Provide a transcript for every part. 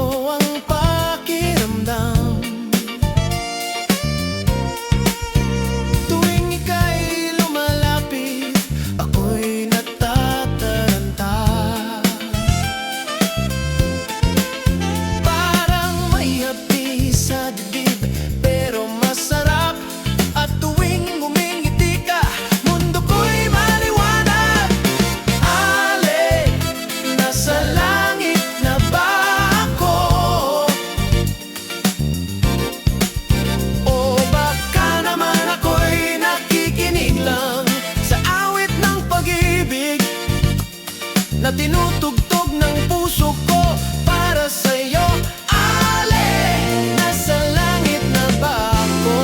ang pakiramdam tuwing ika'y lumalapit, ako'y natataranta. Parang may hapis sa dibdib, pero masarap. At tuwing ngumingiti ka, mundo ko'y maliwanag. Ale, nasa langit na ba ako? O baka naman ako'y nakikinig lang sa awit ng pag-ibig na tinutugtog ng puso ko para sa'yo. Ale, nasa langit na ba ako?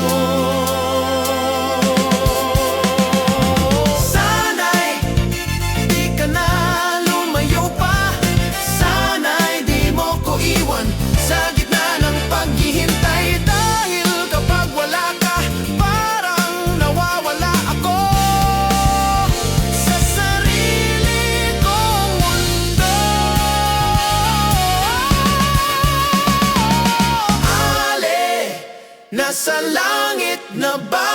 Sana'y di ka na lumayo pa, sana'y di mo ko iwan sa gitna ng paghihintay. Dahil kapag wala ka, parang nawawala ako sa sarili kong mundo. Ale, nasa langit na ba